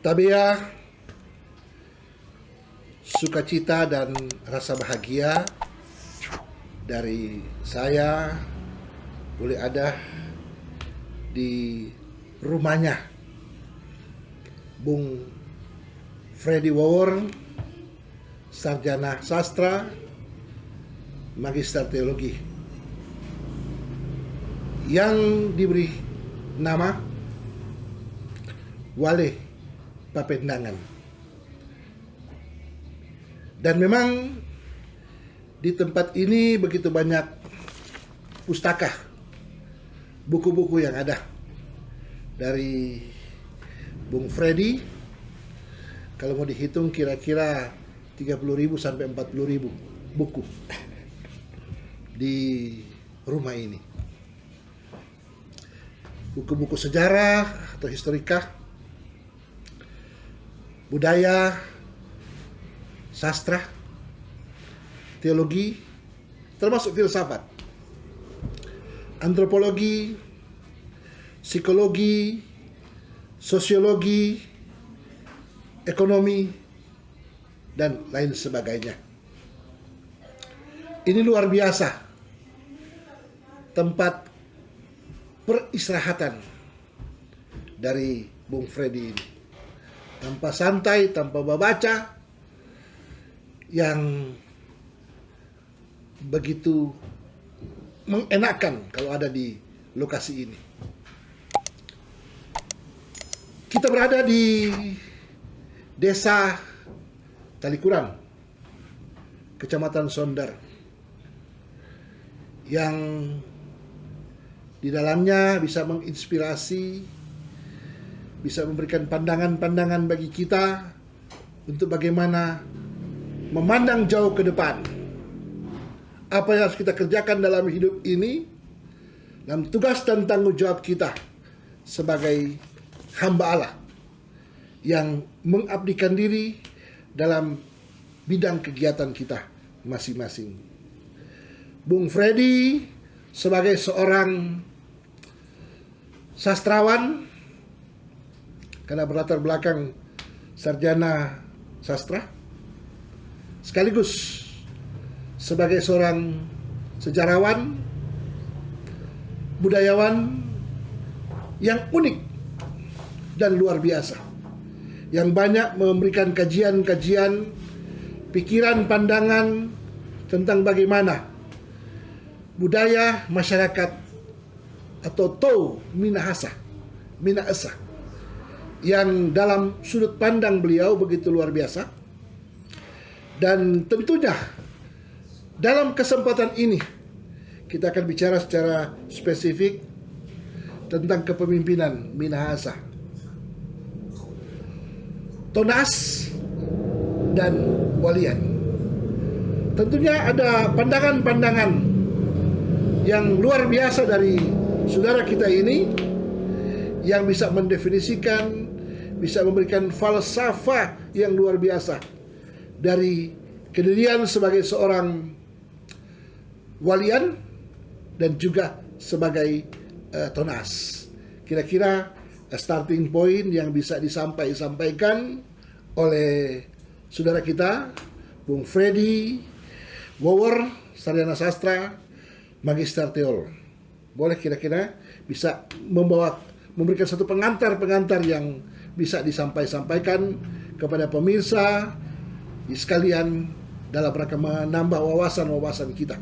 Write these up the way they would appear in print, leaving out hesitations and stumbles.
Tabiah, sukacita dan rasa bahagia dari saya boleh ada di rumahnya Bung Freddy Wawor, sarjana sastra, magister teologi, yang diberi nama Wale Papendangan. Dan memang di tempat ini begitu banyak pustaka, buku-buku yang ada dari Bung Freddy. Kalau mau dihitung kira-kira 30.000 sampai 40.000 buku di rumah ini. Buku-buku sejarah atau historika, budaya, sastra, teologi, termasuk filsafat, antropologi, psikologi, sosiologi, ekonomi, dan lain sebagainya. Ini luar biasa tempat peristirahatan dari Bung Freddy ini. Tanpa santai, tanpa membaca, yang begitu mengenakan kalau ada di lokasi ini. Kita berada di Desa Talikuran, Kecamatan Sondar, yang di dalamnya bisa menginspirasi, bisa memberikan pandangan-pandangan bagi kita untuk bagaimana memandang jauh ke depan. Apa yang harus kita kerjakan dalam hidup ini, dalam tugas dan tanggung jawab kita sebagai hamba Allah yang mengabdikan diri dalam bidang kegiatan kita masing-masing. Bung Freddy sebagai seorang sastrawan, karena berlatar belakang sarjana sastra, sekaligus sebagai seorang sejarawan, budayawan yang unik dan luar biasa, yang banyak memberikan kajian-kajian, pikiran, pandangan tentang bagaimana budaya masyarakat atau Toh Minahasa, yang dalam sudut pandang beliau begitu luar biasa. Dan tentunya dalam kesempatan ini kita akan bicara secara spesifik tentang kepemimpinan Minahasa, Tonaas, dan Walian. Tentunya ada pandangan-pandangan yang luar biasa dari saudara kita ini, yang bisa mendefinisikan, bisa memberikan falsafah yang luar biasa dari kedirian sebagai seorang walian dan juga sebagai Tonaas. Kira-kira starting point yang bisa disampaikan oleh saudara kita Bung Freddy Wawor, sarjana sastra, magister teol. Boleh kira-kira bisa memberikan satu pengantar yang bisa disampaikan kepada pemirsa sekalian dalam rangka menambah wawasan kita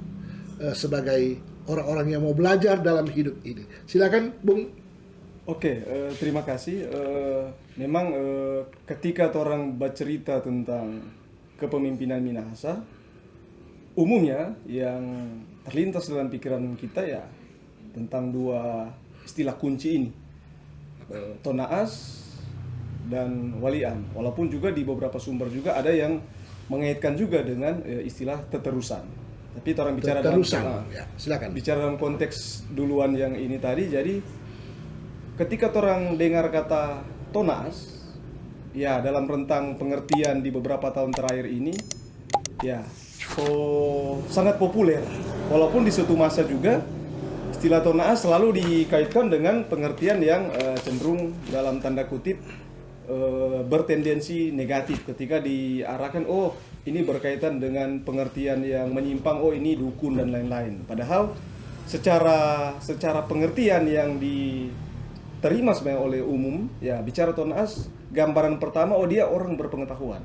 sebagai orang-orang yang mau belajar dalam hidup ini. Silakan, Bung. Oke, terima kasih. Memang ketika orang bercerita tentang kepemimpinan Minahasa, umumnya yang terlintas dalam pikiran kita ya tentang dua istilah kunci ini, Tonaas dan Walian. Walaupun juga di beberapa sumber juga ada yang mengaitkan juga dengan istilah teterusan. Tapi orang bicara silakan. Bicara dalam konteks duluan yang ini tadi, jadi ketika orang dengar kata Tonaas, ya dalam rentang pengertian di beberapa tahun terakhir ini, ya sangat populer. Walaupun di suatu masa juga istilah Tonaas selalu dikaitkan dengan pengertian yang cenderung dalam tanda kutip bertendensi negatif ketika diarahkan, oh ini berkaitan dengan pengertian yang menyimpang, oh ini dukun dan lain-lain. Padahal secara pengertian yang diterima sebenarnya oleh umum, ya bicara Tonas, gambaran pertama, oh dia orang berpengetahuan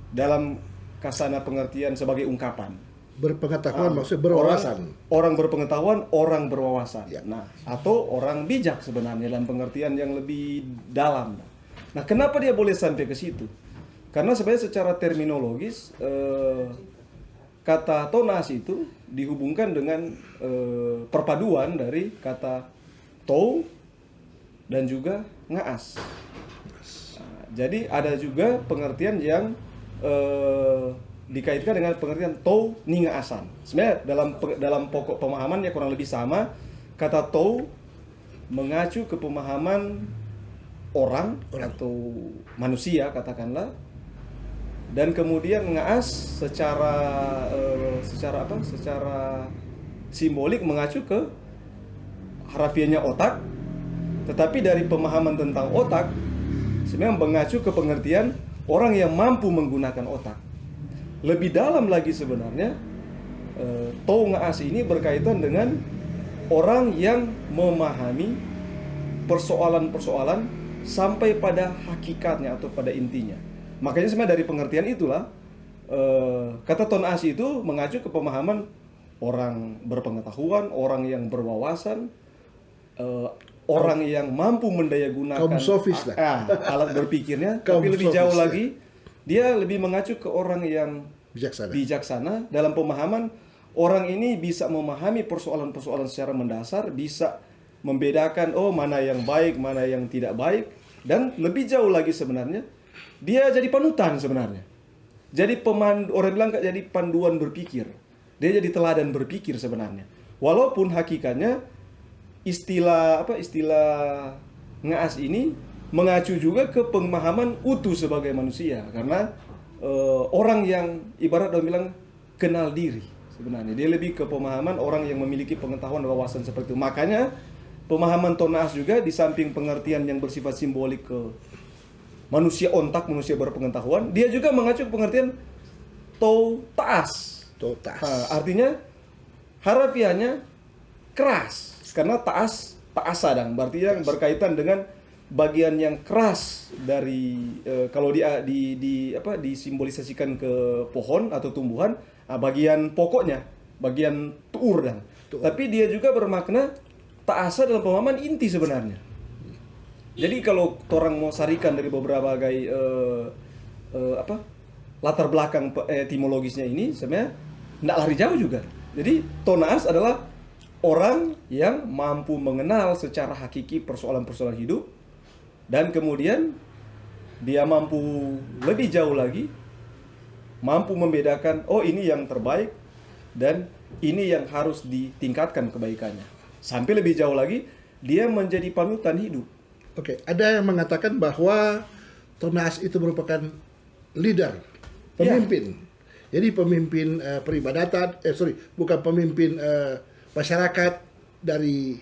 dalam kasana pengertian sebagai ungkapan. Berpengetahuan maksudnya berwawasan. Orang berpengetahuan, orang berwawasan. Ya. Nah, atau orang bijak sebenarnya dalam pengertian yang lebih dalam. Nah, kenapa dia boleh sampai ke situ? Karena sebenarnya secara terminologis kata tonas itu dihubungkan dengan perpaduan dari kata tou dan juga ngaas. Nah, jadi ada juga pengertian yang dikaitkan dengan pengertian tou ni ngaasan. Sebenarnya dalam pokok pemahamannya kurang lebih sama. Kata tou mengacu ke pemahaman orang atau manusia katakanlah, dan kemudian ngaas secara simbolik mengacu ke harafiahnya otak, tetapi dari pemahaman tentang otak sebenarnya mengacu ke pengertian orang yang mampu menggunakan otak. Lebih dalam lagi sebenarnya tou ngaas ini berkaitan dengan orang yang memahami persoalan-persoalan sampai pada hakikatnya atau pada intinya. Makanya sebenarnya dari pengertian itulah kata tonas itu mengacu ke pemahaman orang berpengetahuan, orang yang berwawasan, orang yang mampu mendayagunakan kaum sofis lah. alat berpikirnya. Kaum Tapi lebih sofis, jauh ya. lagi, dia lebih mengacu ke orang yang bijaksana dalam pemahaman orang ini bisa memahami persoalan-persoalan secara mendasar, bisa membedakan oh mana yang baik, mana yang tidak baik, dan lebih jauh lagi sebenarnya dia jadi panutan sebenarnya. Jadi orang bilang jadi panduan berpikir. Dia jadi teladan berpikir sebenarnya. Walaupun hakikatnya istilah ngaas ini mengacu juga ke pemahaman utuh sebagai manusia, karena orang yang ibarat orang bilang kenal diri sebenarnya. Dia lebih ke pemahaman orang yang memiliki pengetahuan dan wawasan seperti itu. Makanya pemahaman tonas juga di samping pengertian yang bersifat simbolik ke manusia ontak, manusia berpengetahuan, dia juga mengacu ke pengertian tou taas. Artinya harafiahnya keras, karena taasa dan berarti yang berkaitan dengan bagian yang keras dari kalau disimbolisasikan ke pohon atau tumbuhan, bagian pokoknya, bagian tuur dan. Tapi dia juga bermakna taasa dalam pemahaman inti sebenarnya. Jadi kalau orang mau sarikan dari beberapa latar belakang etimologisnya ini sebenarnya tidak lari jauh juga. Jadi tonas adalah orang yang mampu mengenal secara hakiki persoalan-persoalan hidup, dan kemudian dia mampu lebih jauh lagi mampu membedakan oh ini yang terbaik dan ini yang harus ditingkatkan kebaikannya. Sampai lebih jauh lagi, dia menjadi panutan hidup. Oke, ada yang mengatakan bahwa tonas itu merupakan leader, pemimpin. Ya. Jadi pemimpin peribadatan, bukan pemimpin masyarakat dari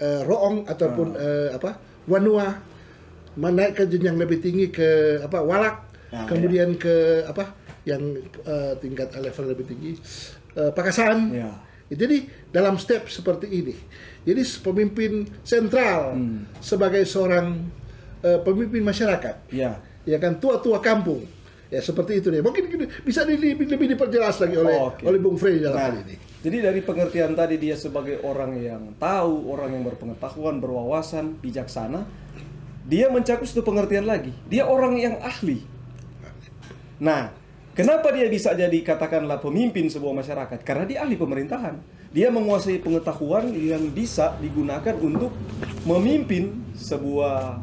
roong ataupun wanua, menaik ke jenjang lebih tinggi ke walak, kemudian ke yang tingkat level lebih tinggi, pakasan. Ya. Jadi dalam step seperti ini, jadi pemimpin sentral sebagai seorang pemimpin masyarakat, ya kan, tua-tua kampung, ya seperti itu deh. Mungkin bisa lebih diperjelas lagi oleh Bung Freddy dalam hal ini. Jadi dari pengertian tadi dia sebagai orang yang tahu, orang yang berpengetahuan, berwawasan, bijaksana, dia mencakup satu pengertian lagi. Dia orang yang ahli. Nah, kenapa dia bisa jadi katakanlah pemimpin sebuah masyarakat? Karena dia ahli pemerintahan. Dia menguasai pengetahuan yang bisa digunakan untuk memimpin sebuah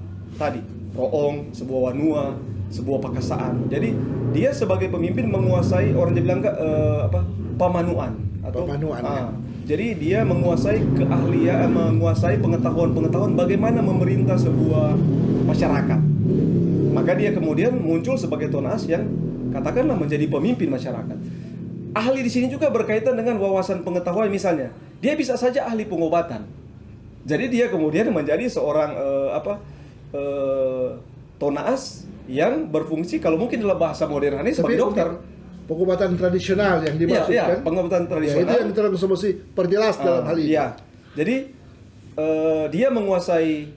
roong, sebuah wanua, sebuah pakasaan. Jadi dia sebagai pemimpin menguasai, orang dia bilang pamanuan atau pemanuan. Jadi dia menguasai keahlian, menguasai pengetahuan bagaimana memerintah sebuah masyarakat. Maka dia kemudian muncul sebagai tonas yang katakanlah menjadi pemimpin masyarakat. Ahli di sini juga berkaitan dengan wawasan pengetahuan, misalnya dia bisa saja ahli pengobatan. Jadi dia kemudian menjadi seorang Tonaas yang berfungsi kalau mungkin dalam bahasa modernnya sebagai dokter. Pengobatan tradisional yang dimaksud Iya, kan? pengobatan tradisional. Ya, itu yang terus mesti perjelas dalam hal ini. Iya. Jadi dia menguasai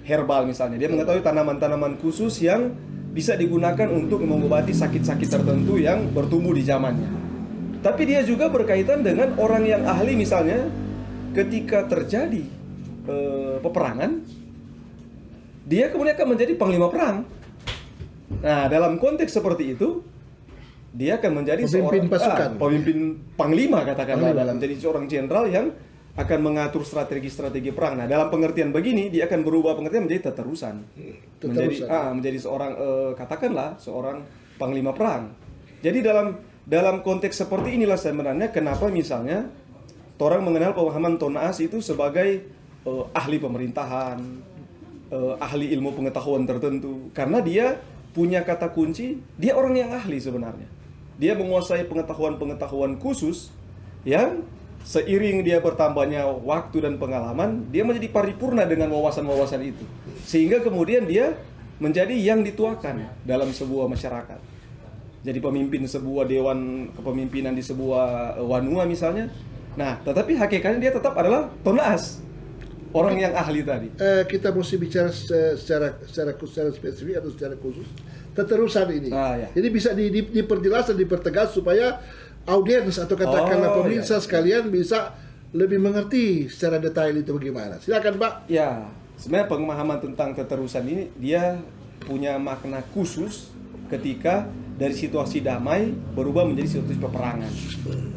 herbal misalnya. Dia mengetahui tanaman-tanaman khusus yang bisa digunakan untuk mengobati sakit-sakit tertentu yang bertumbuh di zamannya. Tapi dia juga berkaitan dengan orang yang ahli misalnya ketika terjadi peperangan, dia kemudian akan menjadi panglima perang. Nah, dalam konteks seperti itu, dia akan menjadi pemimpin pasukan, pemimpin panglima katakanlah dalam jadi seorang jenderal yang akan mengatur strategi-strategi perang. Nah, dalam pengertian begini dia akan berubah pengertian menjadi teterusan. Menjadi seorang katakanlah seorang panglima perang. Jadi dalam konteks seperti inilah sebenarnya kenapa misalnya orang mengenal pemahaman Tonaas itu sebagai ahli pemerintahan, ahli ilmu pengetahuan tertentu, karena dia punya kata kunci, dia orang yang ahli sebenarnya. Dia menguasai pengetahuan-pengetahuan khusus yang seiring dia bertambahnya waktu dan pengalaman, dia menjadi paripurna dengan wawasan-wawasan itu. Sehingga kemudian dia menjadi yang dituakan dalam sebuah masyarakat. Jadi pemimpin sebuah dewan kepemimpinan di sebuah wanua misalnya. Nah, tetapi hakikatnya dia tetap adalah Tonaas, orang yang ahli tadi. Kita mesti bicara secara spesifik atau secara khusus teterusan ini. Ya. Jadi bisa diperjelas dan dipertegas supaya audiens atau katakanlah pemirsa sekalian bisa lebih mengerti secara detail itu bagaimana. Silakan, Pak. Ya, sebenarnya pemahaman tentang teterusan ini dia punya makna khusus ketika dari situasi damai berubah menjadi situasi peperangan.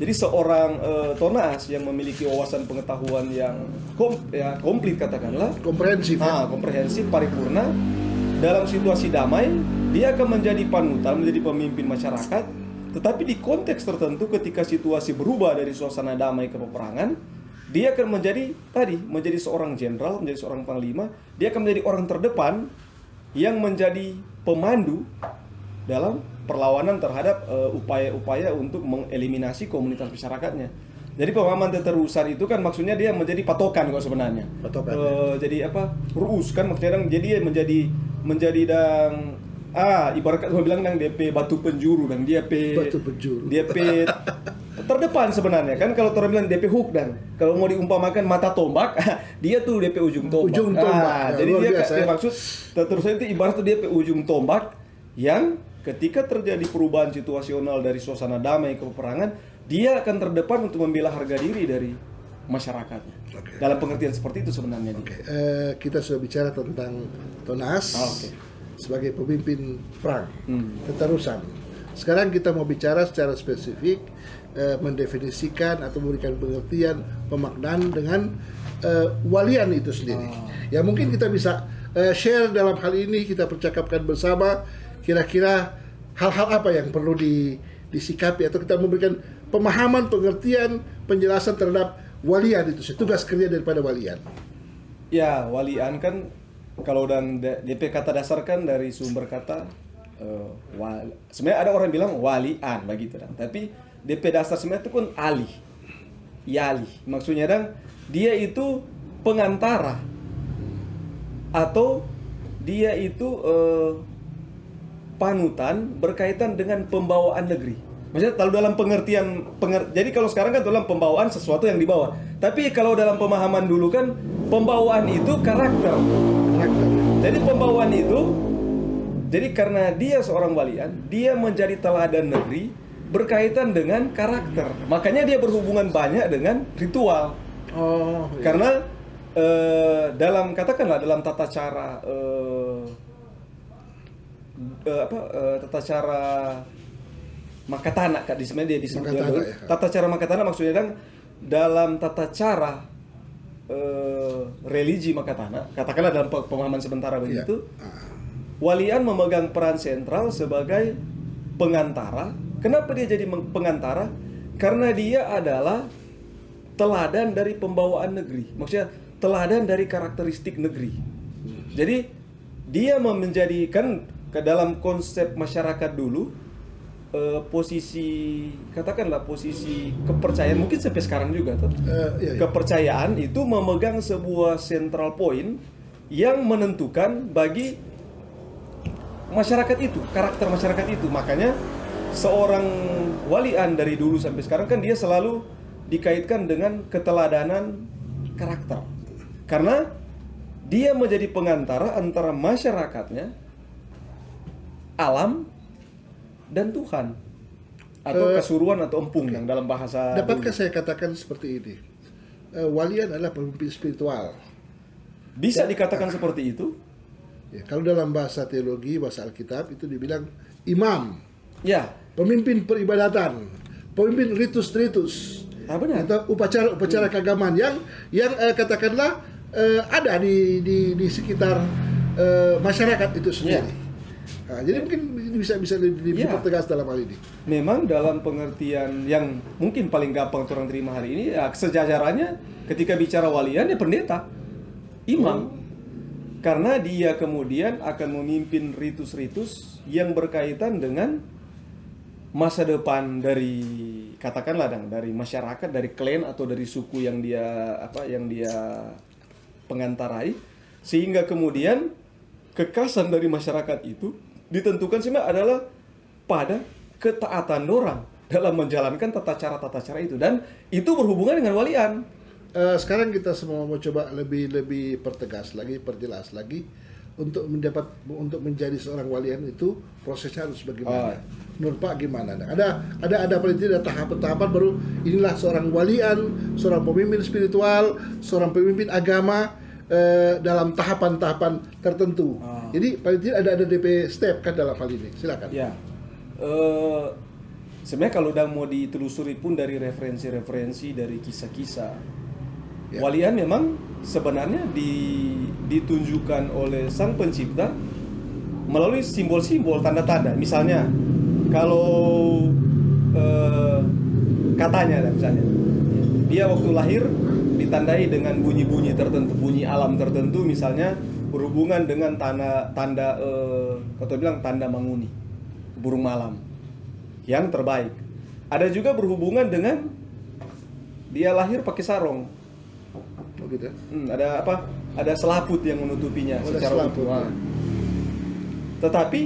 Jadi seorang Tonaas yang memiliki wawasan pengetahuan yang komplit katakanlah, komprehensif, paripurna, dalam situasi damai dia akan menjadi panutan, menjadi pemimpin masyarakat. Tetapi di konteks tertentu ketika situasi berubah dari suasana damai ke peperangan, dia akan menjadi seorang jenderal, menjadi seorang panglima. Dia akan menjadi orang terdepan yang menjadi pemandu dalam perlawanan terhadap upaya-upaya untuk mengeliminasi komunitas masyarakatnya. Jadi pemahaman teterusan itu kan maksudnya dia menjadi patokan kok sebenarnya. Jadi apa? Ruus kan maksudnya jadi menjadi ibarat saya bilang DP batu penjuru dan DP terdepan sebenarnya kan. Kalau orang bilang DP hook dan kalau mau diumpamakan mata tombak, dia tuh DP ujung tombak. Jadi dia maksud teterusan itu ibarat tuh DP ujung tombak yang ketika terjadi perubahan situasional dari suasana damai ke peperangan, dia akan terdepan untuk membela harga diri dari masyarakatnya. Dalam pengertian seperti itu sebenarnya. Kita sudah bicara tentang Tonaas sebagai pemimpin perang, teterusan. Sekarang kita mau bicara secara spesifik, mendefinisikan atau memberikan pengertian, pemaknaan dengan walian itu sendiri. Ya mungkin kita bisa share dalam hal ini, kita percakapkan bersama kira-kira hal-hal apa yang perlu disikapi atau kita memberikan pemahaman, pengertian, penjelasan terhadap walian itu, tugas kerja daripada walian. Ya, walian kan kalau dan DP kata dasar kan dari sumber kata sebenarnya ada orang bilang walian begitu dan tapi DP dasar sebenarnya itu pun alih. Yalih. Maksudnya dan dia itu pengantara atau dia itu panutan berkaitan dengan pembawaan negeri. Maksudnya kalau dalam pengertian jadi kalau sekarang kan dalam pembawaan sesuatu yang dibawa. Tapi kalau dalam pemahaman dulu kan pembawaan itu karakter. Jadi pembawaan itu jadi karena dia seorang walian, dia menjadi teladan negeri berkaitan dengan karakter. Makanya dia berhubungan banyak dengan ritual. Iya. Karena dalam katakanlah dalam tata cara tata cara Makatana Kak sebenarnya dia disebut tata cara Makatana maksudnya kan dalam tata cara religi Makatana katakanlah dalam pemahaman sementara begitu walian memegang peran sentral sebagai pengantara. Kenapa dia jadi pengantara? Karena dia adalah teladan dari pembawaan negeri, maksudnya teladan dari karakteristik negeri. Jadi dia menjadikan ke dalam konsep masyarakat dulu posisi katakanlah posisi kepercayaan mungkin sampai sekarang juga kepercayaan itu memegang sebuah central point yang menentukan bagi masyarakat itu, karakter masyarakat itu. Makanya seorang walian dari dulu sampai sekarang kan dia selalu dikaitkan dengan keteladanan karakter. Karena dia menjadi pengantara antara masyarakatnya, alam, dan Tuhan. Atau kesuruhan atau empung yang dalam bahasa Dapatkah dulu. saya katakan seperti ini? Walian adalah pemimpin spiritual. Bisa dikatakan seperti itu? Ya, kalau dalam bahasa teologi, bahasa Alkitab itu dibilang imam, Ya, pemimpin peribadatan, pemimpin ritus-ritus, benar. atau upacara-upacara keagamaan yang katakanlah ada di sekitar masyarakat itu sendiri. Nah, jadi mungkin bisa dipertegas dalam hal ini. Memang dalam pengertian yang mungkin paling gampang orang terima hari ini, ya, sejajarannya ketika bicara walian ya pendeta, imam. Karena dia kemudian akan memimpin ritus-ritus yang berkaitan dengan masa depan dari, katakanlah dari masyarakat, dari klan atau dari suku yang dia pengantarai, sehingga kemudian kekasan dari masyarakat itu ditentukan sebenarnya adalah pada ketaatan orang dalam menjalankan tata cara itu, dan itu berhubungan dengan walian. Sekarang kita semua mau coba lebih pertegas lagi, perjelas lagi untuk menjadi seorang walian itu prosesnya harus bagaimana? Menurut Pak gimana? Ada paling tidak tahapan-tahapan baru inilah seorang walian, seorang pemimpin spiritual, seorang pemimpin agama dalam tahapan-tahapan tertentu. Jadi paling tidak ada DP step kan dalam hal ini. Silakan. Ya, sebenarnya kalau udah mau ditelusuri pun dari referensi-referensi dari kisah-kisah. Ya. Walian memang sebenarnya ditunjukkan oleh Sang Pencipta melalui simbol-simbol, tanda-tanda. Misalnya, kalau katanya misalnya, dia waktu lahir ditandai dengan bunyi-bunyi tertentu, bunyi alam tertentu, misalnya berhubungan dengan tanda atau bilang tanda manguni, burung malam yang terbaik. Ada juga berhubungan dengan dia lahir pakai sarong. Oh gitu. Ada selaput yang menutupinya secara utuh. Tetapi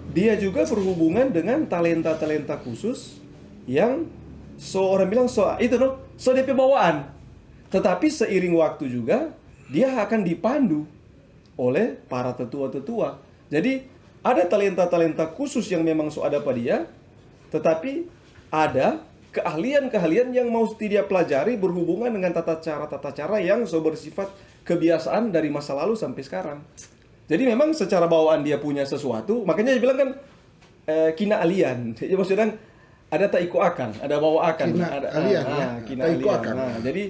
dia juga berhubungan dengan talenta-talenta khusus yang orang bilang DP bawaan. Tetapi seiring waktu juga dia akan dipandu oleh para tetua-tetua. Jadi ada talenta-talenta khusus yang memang ada pada dia, tetapi ada keahlian-keahlian yang mau dia pelajari berhubungan dengan tata cara yang bersifat kebiasaan dari masa lalu sampai sekarang. Jadi memang secara bawaan dia punya sesuatu, makanya dia bilang kan kina alian. Jadi maksudnya ada taiko akan, ada bawa akan, ada alian, kina alian. Nah, jadi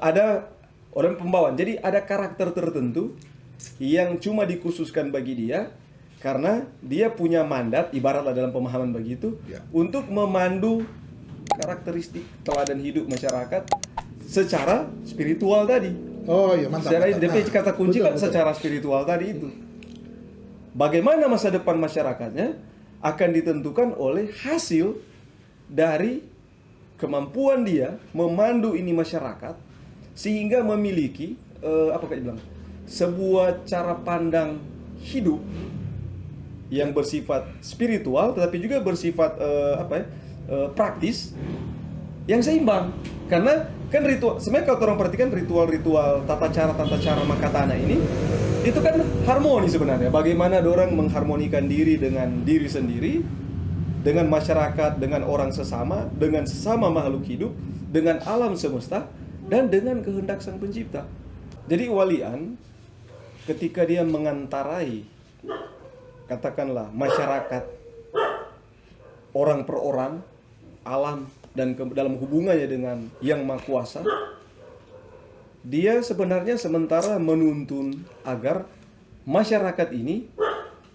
ada orang pembawaan. Jadi ada karakter tertentu yang cuma dikhususkan bagi dia karena dia punya mandat, ibaratlah dalam pemahaman begitu, untuk memandu karakteristik teladan hidup masyarakat secara spiritual tadi. Oh iya, mantap. Secara DP kata kunci kan secara spiritual tadi itu. Bagaimana masa depan masyarakatnya akan ditentukan oleh hasil dari kemampuan dia memandu ini masyarakat sehingga memiliki sebuah cara pandang hidup yang bersifat spiritual tetapi juga bersifat praktis yang seimbang. Karena kan ritual, sebenarnya kalau orang perhatikan ritual-ritual tata cara Makatana ini itu kan harmoni sebenarnya. Bagaimana orang mengharmonikan diri dengan diri sendiri, dengan masyarakat, dengan orang sesama, dengan sesama makhluk hidup, dengan alam semesta, dan dengan kehendak Sang Pencipta. Jadi walian ketika dia mengantarai katakanlah masyarakat orang per orang, alam, dan dalam hubungannya dengan Yang Maha Kuasa, dia sebenarnya sementara menuntun agar masyarakat ini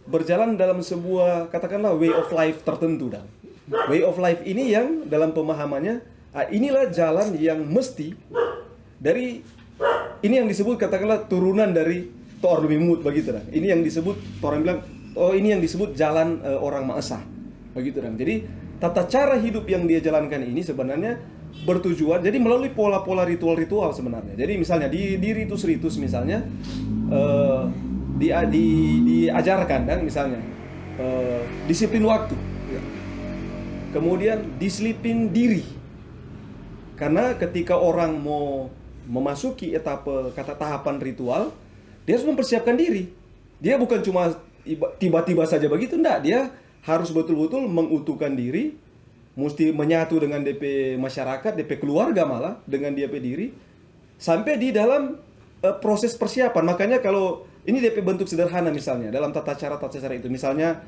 berjalan dalam sebuah katakanlah way of life tertentu. Dan way of life ini yang dalam pemahamannya inilah jalan yang mesti dari ini yang disebut katakanlah turunan dari Toar Lumimut begitu dan. Ini yang disebut orang bilang ini yang disebut jalan orang Maha Esa begitu dan. Jadi tata cara hidup yang dia jalankan ini sebenarnya bertujuan, jadi melalui pola-pola ritual-ritual sebenarnya. Jadi misalnya di ritus-ritus misalnya, diajarkan kan misalnya disiplin waktu, kemudian disiplin diri. Karena ketika orang mau memasuki etapa kata tahapan ritual, dia harus mempersiapkan diri. Dia bukan cuma tiba-tiba saja begitu, enggak. Dia harus betul-betul mengutuhkan diri, mesti menyatu dengan DP masyarakat, DP keluarga malah dengan DP diri, sampai di dalam proses persiapan. Makanya kalau ini DP bentuk sederhana misalnya dalam tata cara itu, misalnya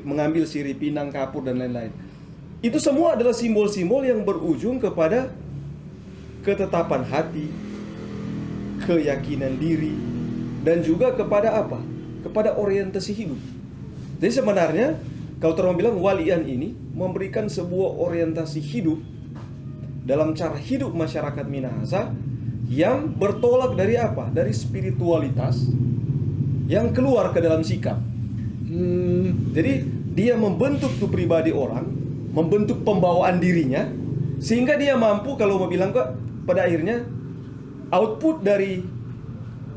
mengambil sirih, pinang, kapur dan lain-lain. Itu semua adalah simbol-simbol yang berujung kepada ketetapan hati, keyakinan diri, dan juga kepada apa? Kepada orientasi hidup. Jadi sebenarnya kalau orang bilang walian ini memberikan sebuah orientasi hidup dalam cara hidup masyarakat Minahasa yang bertolak dari apa? Dari spiritualitas yang keluar ke dalam sikap. Jadi dia membentuk tuh pribadi orang, membentuk pembawaan dirinya, sehingga dia mampu kalau mau bilang kok pada akhirnya output dari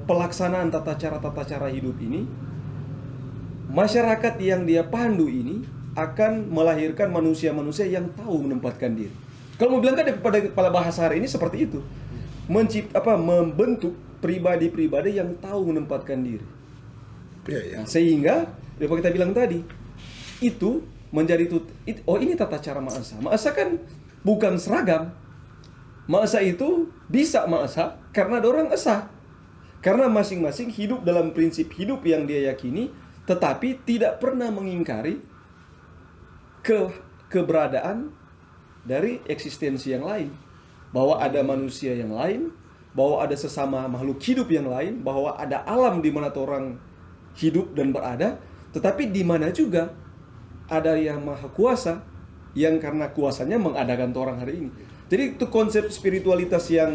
pelaksanaan tata cara hidup ini, masyarakat yang dia pandu ini akan melahirkan manusia-manusia yang tahu menempatkan diri. Kalau mau bilang kan pada bahasa hari ini seperti itu, membentuk pribadi-pribadi yang tahu menempatkan diri. Nah, sehingga seperti kita bilang tadi, itu menjadi ini tata cara Maesa. Maesa kan bukan seragam. Maesa itu bisa Maesa karena ada orang esa. Karena masing-masing hidup dalam prinsip hidup yang dia yakini, tetapi tidak pernah mengingkari keberadaan dari eksistensi yang lain. Bahwa ada manusia yang lain, bahwa ada sesama makhluk hidup yang lain, bahwa ada alam di mana orang hidup dan berada, tetapi di mana juga ada yang maha kuasa, yang karena kuasanya mengadakan orang hari ini. Jadi itu konsep spiritualitas yang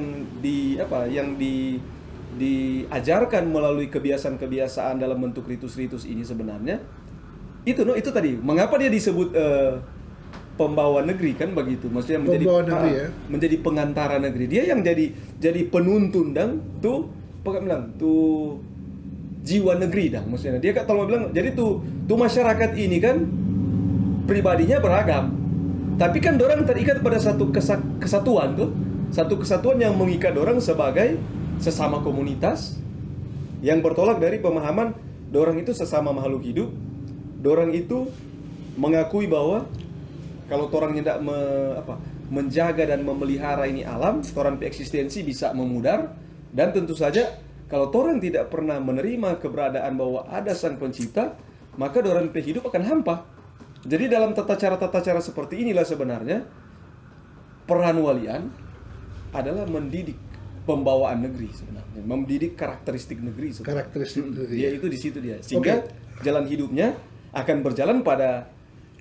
diajarkan melalui kebiasaan-kebiasaan dalam bentuk ritus-ritus ini sebenarnya itu tadi mengapa dia disebut pembawa negeri kan begitu, maksudnya menjadi pengantara negeri. Dia yang jadi penuntun dan tuh jiwa negeri dah, maksudnya dia kalau mau bilang jadi tuh masyarakat ini kan pribadinya beragam, tapi kan dorang terikat pada satu kesatuan tuh, satu kesatuan yang mengikat dorang sebagai sesama komunitas yang bertolak dari pemahaman dorang itu sesama makhluk hidup. Dorang itu mengakui bahwa kalau orang tidak menjaga dan memelihara ini alam, orang eksistensi bisa memudar. Dan tentu saja kalau orang tidak pernah menerima keberadaan bahwa ada sang pencipta, maka orang hidup akan hampa. Jadi dalam tata cara seperti inilah sebenarnya peran walian adalah mendidik pembawaan negeri sebenarnya, mendidik karakteristik negeri sebenarnya. Karakteristik negeri. Dia itu di situ dia. Sehingga jalan hidupnya akan berjalan pada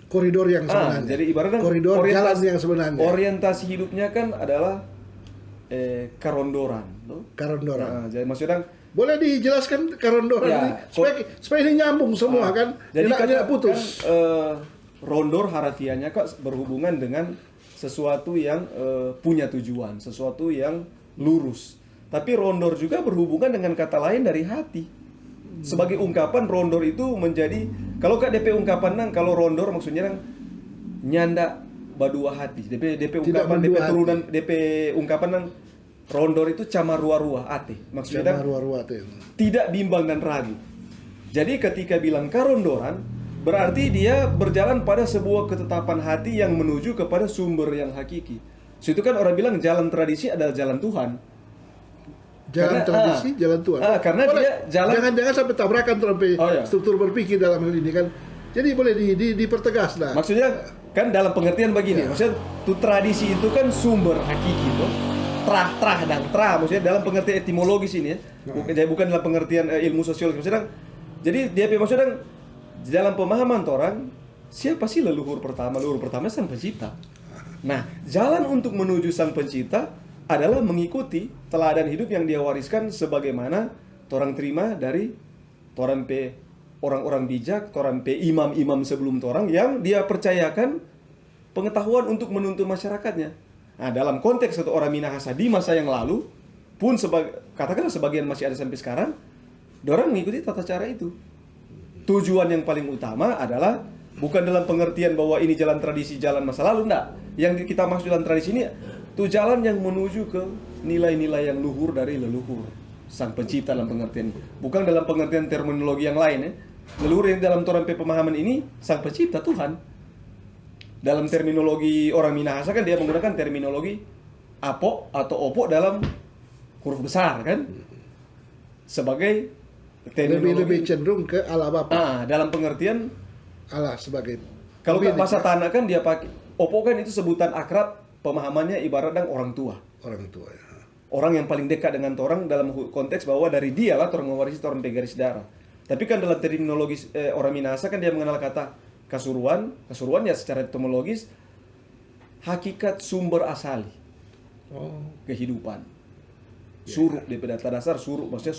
koridor yang sebenarnya. Jadi ibaratnya koridor jalan yang sebenarnya. Orientasi hidupnya kan adalah karondoran, no? Karondoran. Jadi maksudnya boleh dijelaskan karondoran ini supaya ini nyambung semua kan, jadi tidak putus. Kan, rondor harafiahnya kok berhubungan dengan sesuatu yang punya tujuan, sesuatu yang lurus. Tapi rondor juga berhubungan dengan kata lain dari hati. Sebagai ungkapan rondor itu menjadi, kalau kak DP ungkapan nang, kalau rondor maksudnya nang nyanda badua hati. DP ungkapan DP turunan DP ungkapan nang rondor itu camarua-rua ate. Maksudnya camarua-rua ate. Tidak bimbang dan ragu. Jadi ketika bilang karondoran berarti dia berjalan pada sebuah ketetapan hati yang menuju kepada sumber yang hakiki. So, itu kan orang bilang jalan tradisi adalah jalan Tuhan. Jalan Tuhan. Karena boleh, dia jalan. Jangan sampai tabrakan sampai struktur berpikir dalam hal ini kan. Jadi boleh dipertegas lah. Maksudnya kan dalam pengertian begini, maksudnya tuh tradisi itu kan sumber hakiki tuh. Trah dan trah, maksudnya dalam pengertian etimologis ini ya. Bukan dalam pengertian ilmu sosiologi. Maksudnya jadi dia maksudnya dalam pemahaman orang, siapa sih leluhur pertama? Leluhur pertama sang pencipta. Nah, jalan untuk menuju sang pencipta adalah mengikuti teladan hidup yang dia wariskan sebagaimana orang terima dari orang-orang bijak, orang imam-imam sebelum orang yang dia percayakan pengetahuan untuk menuntun masyarakatnya. Nah, dalam konteks satu orang Minahasa di masa yang lalu pun katakanlah sebagian masih ada sampai sekarang, dorang mengikuti tata cara itu. Tujuan yang paling utama adalah bukan dalam pengertian bahwa ini jalan tradisi, jalan masa lalu, enggak. Yang kita maksud jalan tradisi ini itu jalan yang menuju ke nilai-nilai yang luhur dari leluhur Sang Pencipta dalam pengertian. Bukan dalam pengertian terminologi yang lain ya. Leluhur yang dalam Toran pemahaman ini Sang Pencipta Tuhan. Dalam terminologi orang Minahasa kan dia menggunakan terminologi apo atau opo dalam huruf besar kan. Sebagai lebih cenderung ke Allah Bapa. Dalam pengertian Allah sebagai kalau bahasa tanah kan dia pakai opo kan itu sebutan akrab, pemahamannya ibarat orang tua. Orang tua ya. Orang yang paling dekat dengan orang dalam konteks bahwa dari dia lah orang mewarisi orang pegaris darah. Tapi kan dalam terminologi orang Minahasa kan dia mengenal kata kasuruan. Kasuruan ya secara etimologis hakikat sumber asali kehidupan. Suruk di dasar suruk maksudnya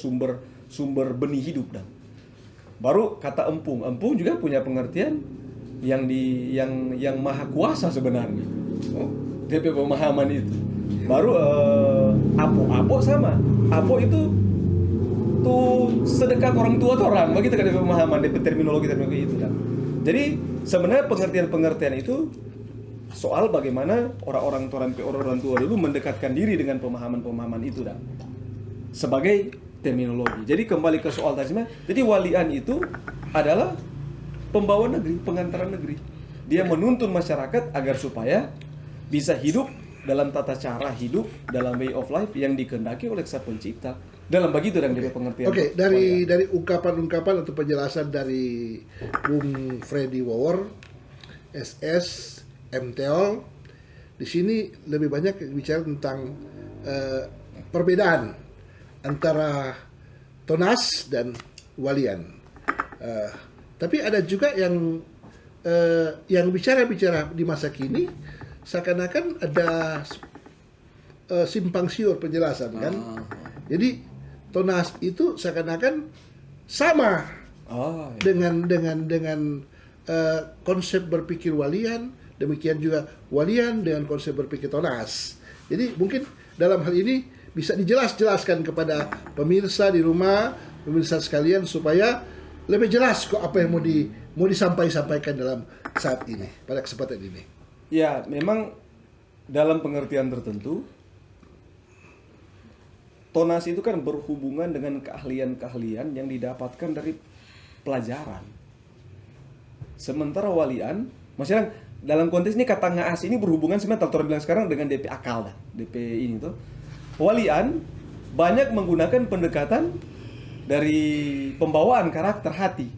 sumber benih hidup dan baru kata empung juga punya pengertian yang maha kuasa sebenarnya. DP pemahaman itu baru apo sama apo itu tuh sedekat orang tua tuh orang begitu kan DP pemahaman DP terminologi itu kan. Jadi sebenarnya pengertian itu soal bagaimana orang tua dulu mendekatkan diri dengan pemahaman itu dan sebagai terminologi. Jadi kembali ke soal tadi, jadi walian itu adalah pembawa negeri, pengantaran negeri. Dia menuntun masyarakat agar supaya bisa hidup dalam tata cara hidup, dalam way of life yang dikehendaki oleh Sang Pencipta. Dalam begitu dan dari pengertian. Dari ungkapan-ungkapan atau penjelasan dari Bung Freddy Wawor, SS, MTO, di sini lebih banyak bicara tentang perbedaan antara Tonas dan walian. Tapi ada juga yang bicara di masa kini seakan-akan ada simpang siur penjelasan kan. Jadi Tonas itu seakan-akan sama dengan konsep berpikir walian, demikian juga walian dengan konsep berpikir Tonas. Jadi mungkin dalam hal ini bisa dijelaskan kepada pemirsa di rumah, pemirsa sekalian supaya lebih jelas kok apa yang mau disampaikan dalam saat ini, pada kesempatan ini. Ya, memang dalam pengertian tertentu Tonas itu kan berhubungan dengan keahlian-keahlian yang didapatkan dari pelajaran. Sementara walian, maksudnya dalam konteks ini kata ngaas ini berhubungan sebenarnya kalau orang bilang sekarang dengan DP akal dah, DP ini tuh. Walian banyak menggunakan pendekatan dari pembawaan karakter hati.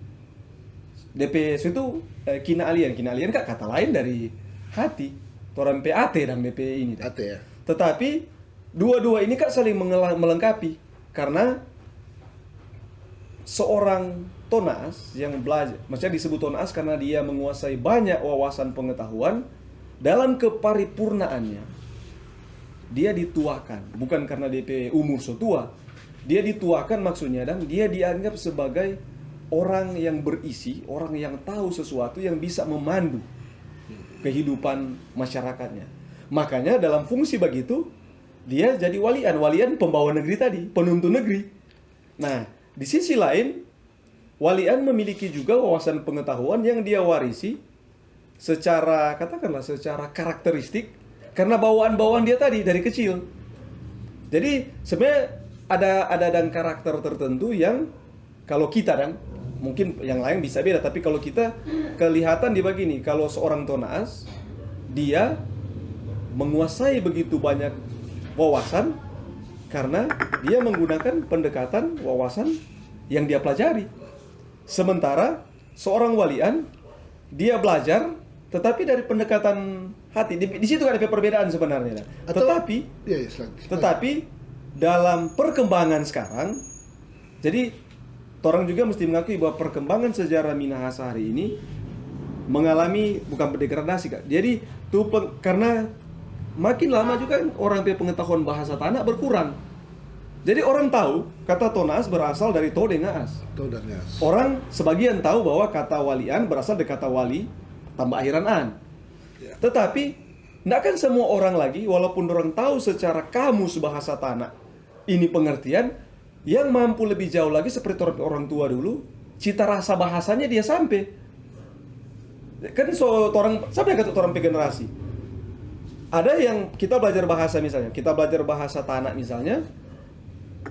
DP itu kina alien kan kata lain dari hati. Orang PAT dan DP ini. AT ya. Tetapi dua-dua ini kan saling melengkapi karena seorang Tonas yang belajar, maksudnya disebut Tonas karena dia menguasai banyak wawasan pengetahuan dalam keparipurnaannya. Dia dituakan, bukan karena DP umur so tua. Dia dituakan maksudnya dan dia dianggap sebagai orang yang berisi, orang yang tahu sesuatu yang bisa memandu kehidupan masyarakatnya. Makanya dalam fungsi begitu dia jadi walian. Walian pembawa negeri tadi, penuntun negeri. Nah, di sisi lain walian memiliki juga wawasan pengetahuan yang dia warisi secara katakanlah secara karakteristik karena bawaan-bawaan dia tadi dari kecil. Jadi sebenarnya ada dan karakter tertentu yang kalau kita dan mungkin yang lain bisa beda, tapi kalau kita kelihatan di begini, kalau seorang Tonas dia menguasai begitu banyak wawasan karena dia menggunakan pendekatan wawasan yang dia pelajari. Sementara seorang walian dia belajar tetapi dari pendekatan hati. Di situ ada perbedaan sebenarnya. Tetapi dalam perkembangan sekarang, jadi orang juga mesti mengakui bahwa perkembangan sejarah Minahasa hari ini mengalami bukan degradasi, Kak. Jadi karena makin lama juga orang pengetahuan bahasa tanah berkurang. Jadi orang tahu kata Tonas berasal dari to dan ngaas. Orang sebagian tahu bahwa kata walian berasal dari kata wali tambah akhiran an. Ya. Tetapi tidak kan semua orang lagi walaupun orang tahu secara kamus bahasa tanah ini pengertian yang mampu lebih jauh lagi seperti orang tua dulu, cita rasa bahasanya dia sampai. Kan orang sampai kata orang generasi. Ada yang kita belajar bahasa misalnya, kita belajar bahasa tanah misalnya,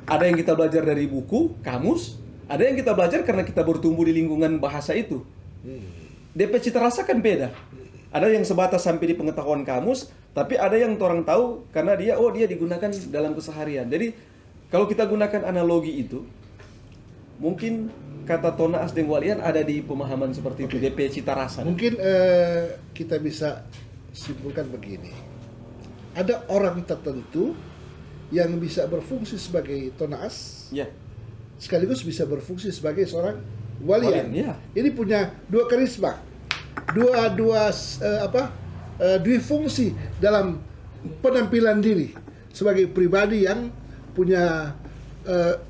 ada yang kita belajar dari buku, kamus, ada yang kita belajar karena kita bertumbuh di lingkungan bahasa itu. DP cita rasa kan beda. Ada yang sebatas sampai di pengetahuan kamus, tapi ada yang orang tahu karena dia digunakan dalam keseharian. Jadi kalau kita gunakan analogi itu, mungkin kata tonaas dan walian ada di pemahaman seperti itu, DP cita rasa. Mungkin kita bisa simpulkan begini. Ada orang tertentu yang bisa berfungsi sebagai tonaas, Ya. sekaligus bisa berfungsi sebagai seorang walian. Ya. Jadi punya dua karisma, dua fungsi dalam penampilan diri sebagai pribadi yang punya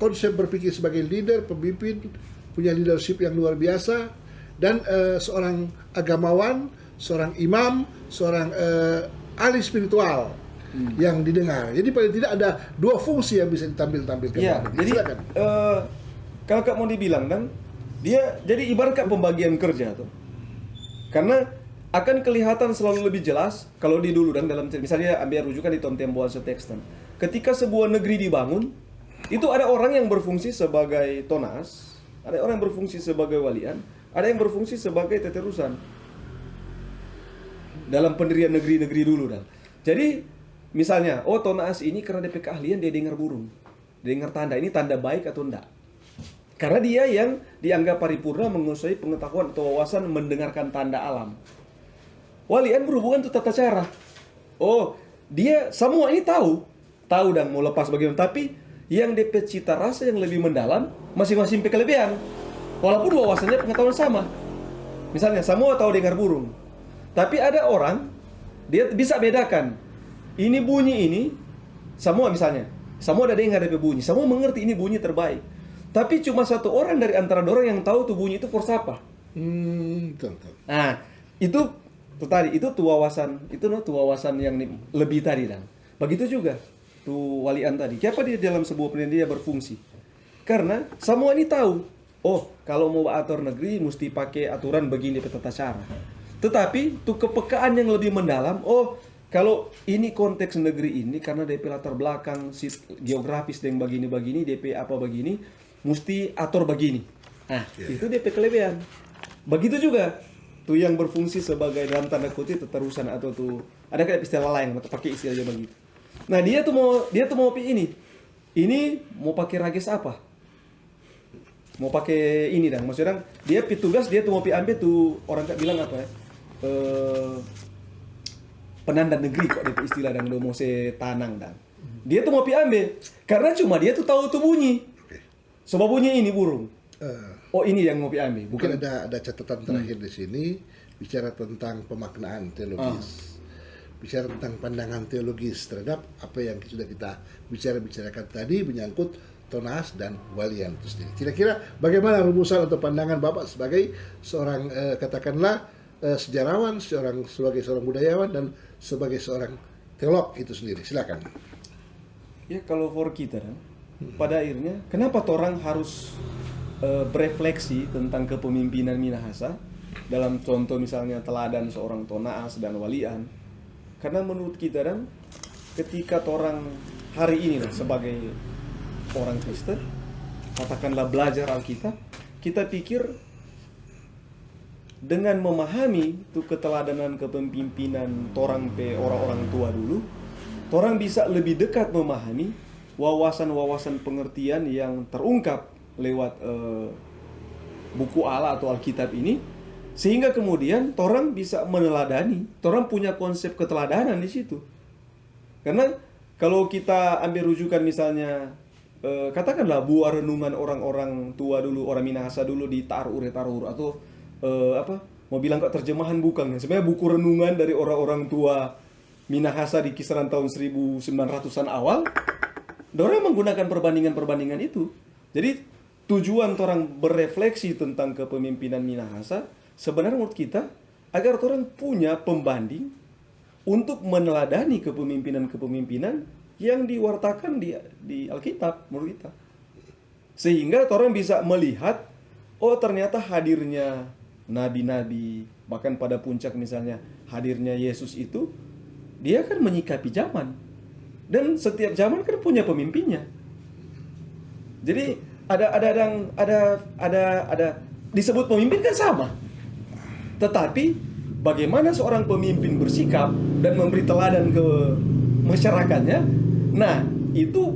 konsep berpikir sebagai leader, pemimpin, punya leadership yang luar biasa, dan seorang agamawan, seorang imam, seorang ahli spiritual yang didengar. Jadi paling tidak ada dua fungsi yang bisa ditampilkan. Ya, jadi kalau Kak mau dibilang dan dia jadi ibarat pembagian kerja tuh. Karena akan kelihatan selalu lebih jelas kalau di dulu dan dalam misalnya ambil rujukan di Temboan Texten. Ketika sebuah negeri dibangun, itu ada orang yang berfungsi sebagai tonas, ada orang yang berfungsi sebagai walian, ada yang berfungsi sebagai teterusan dalam pendirian negeri-negeri dulu dan. Jadi misalnya, tonas ini karena DP keahlian dia dengar burung, dia dengar tanda, ini tanda baik atau enggak? Karena dia yang dianggap paripurna menguasai pengetahuan atau wawasan mendengarkan tanda alam. Walian berhubungan itu tata cara. Dia semua ini tahu dan mau lepas bagaimana, tapi yang DP cita rasa yang lebih mendalam masing-masing kelebihan. Walaupun wawasannya pengetahuan sama. Misalnya semua tahu dengar burung. Tapi ada orang dia bisa bedakan ini bunyi ini semua misalnya. Semua ada dengar DP bunyi, semua mengerti ini bunyi terbaik. Tapi cuma satu orang dari antara orang yang tahu tuh bunyi itu for apa. Betul. Nah, itu tadi itu tuh wawasan yang lebih tadi dan. Begitu juga tuh walian tadi. Kenapa dia dalam sebuah pendidikan dia berfungsi? Karena semua ini tahu. Kalau mau atur negeri mesti pakai aturan begini tata cara. Tetapi tuh kepekaan yang lebih mendalam, kalau ini konteks negeri ini karena DP latar belakang geografis yang begini-begini, DP apa begini, mesti atur begini. Nah, itu DP kelebihan. Begitu juga tuh yang berfungsi sebagai dalam tanda kutip teterusan atau tuh ada kayak istilah lain, pakai istilahnya begitu. Nah, dia tuh mau ini. Ini mau pakai rages apa? Mau pakai ini dan maksudnya dia tugas dia tuh mau ambil tuh orang tak bilang apa ya? Penanda negeri kok DP istilah dan mau tanang dan. Dia tuh mau ambil karena cuma dia tuh tahu tuh bunyi. Sebab bunyi ini burung. Ini yang mau ambil. Bukan ada catatan terakhir di sini bicara tentang pemaknaan teologis. Bicara tentang pandangan teologis terhadap apa yang sudah kita bicarakan tadi menyangkut tonas dan walian itu sendiri. Kira-kira bagaimana rumusan atau pandangan Bapak sebagai seorang katakanlah sejarawan, sebagai seorang budayawan dan sebagai seorang teolog itu sendiri. Silakan. Ya kalau for kita kan, pada akhirnya kenapa orang harus berefleksi tentang kepemimpinan Minahasa dalam contoh misalnya teladan seorang tonaas dan walian. Karena menurut kita dan ketika orang hari ini sebagai orang Kristen katakanlah belajar Alkitab, kita pikir dengan memahami tuh keteladanan kepemimpinan orang-orang tua dulu, orang bisa lebih dekat memahami wawasan-wawasan pengertian yang terungkap lewat buku Allah atau Alkitab ini, sehingga kemudian orang bisa meneladani, orang punya konsep keteladanan di situ. Karena kalau kita ambil rujukan misalnya katakanlah buah renungan orang-orang tua dulu, orang Minahasa dulu di Tarur atau mau bilang kok terjemahan bukan, sebenarnya buku renungan dari orang-orang tua Minahasa di kisaran tahun 1900-an awal, orang menggunakan perbandingan-perbandingan itu. Jadi tujuan orang berefleksi tentang kepemimpinan Minahasa sebenarnya menurut kita agar orang punya pembanding untuk meneladani kepemimpinan-kepemimpinan yang diwartakan di Alkitab menurut kita. Sehingga orang bisa melihat, oh ternyata hadirnya nabi-nabi, bahkan pada puncak misalnya hadirnya Yesus itu, dia kan menyikapi zaman. Dan setiap zaman kan punya pemimpinnya. Jadi ada disebut pemimpin kan sama. Tetapi bagaimana seorang pemimpin bersikap dan memberi teladan ke masyarakatnya, nah itu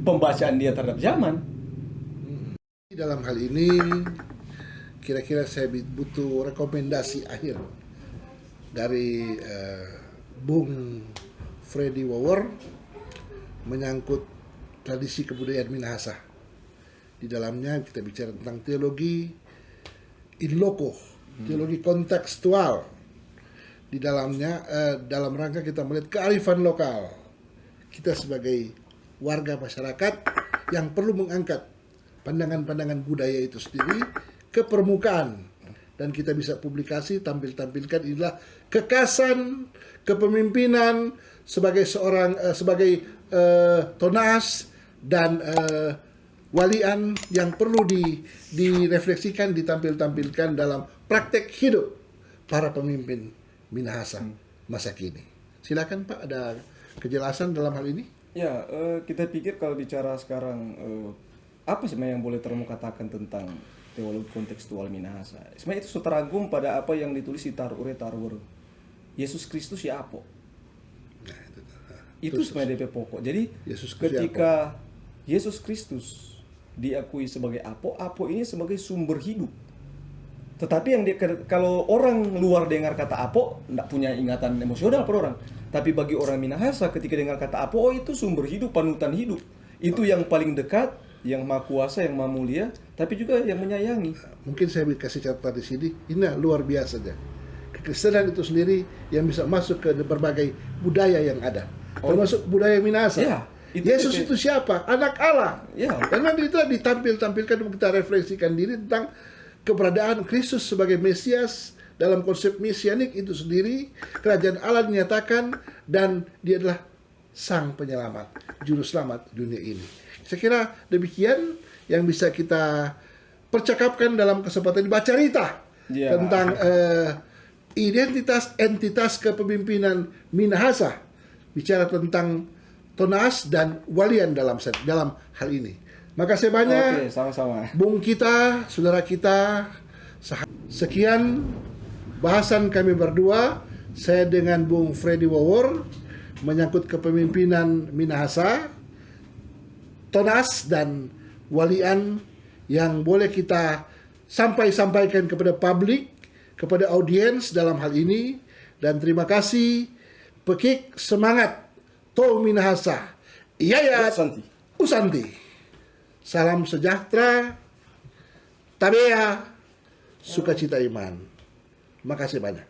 pembacaan dia terhadap zaman. Dalam hal ini, kira-kira saya butuh rekomendasi akhir dari Bung Freddy Wawor menyangkut tradisi kebudayaan Minahasa. Di dalamnya kita bicara tentang teologi in loco, teologi kontekstual. Di dalamnya dalam rangka kita melihat kearifan lokal. Kita sebagai warga masyarakat yang perlu mengangkat pandangan-pandangan budaya itu sendiri ke permukaan, dan kita bisa publikasi tampilkan inilah kekasan kepemimpinan sebagai seorang sebagai Tonas dan walian yang perlu direfleksikan, ditampilkan dalam praktek hidup para pemimpin Minahasa masa kini. Silakan Pak, ada kejelasan dalam hal ini? Ya, kita pikir kalau bicara sekarang apa sih yang boleh termukatakan tentang teologi kontekstual Minahasa? Sebenarnya itu terangkum pada apa yang ditulis di Tarure Tarwer. Yesus Kristus ya apa? Nah, itu sebenarnya DP pokok. Jadi Yesus ketika Yesus Kristus diakui sebagai apo ini sebagai sumber hidup. Tetapi yang kalau orang luar dengar kata apo, tidak punya ingatan emosional per orang. Tapi bagi orang Minahasa ketika dengar kata apo, oh itu sumber hidup, panutan hidup. Itu yang paling dekat, yang maha kuasa, yang maha mulia, tapi juga yang menyayangi. Mungkin saya kasih catatan di sini, ini luar biasa aja. Kekristenan itu sendiri yang bisa masuk ke berbagai budaya yang ada, termasuk budaya Minahasa. Ya, Yesus itu siapa? Anak Allah. Ya. Karena itu ditampilkan, kita refleksikan diri tentang keberadaan Kristus sebagai Mesias dalam konsep mesianik itu sendiri. Kerajaan Allah dinyatakan dan dia adalah Sang Penyelamat, Juru Selamat dunia ini. Saya kira demikian yang bisa kita percakapkan dalam kesempatan ini. Baca cerita tentang identitas entitas kepemimpinan Minahasa, bicara tentang Tonas dan walian dalam hal ini. Makasih banyak. Oke, sama-sama. Bung kita, saudara kita. Sekian bahasan kami berdua, saya dengan Bung Freddy Wawor, menyangkut kepemimpinan Minahasa, Tonas dan walian yang boleh kita sampaikan kepada publik, kepada audiens dalam hal ini. Dan terima kasih, pekik semangat To Minahasa, Yayat Usanti. Salam sejahtera, tabea, sukacita iman. Makasih banyak.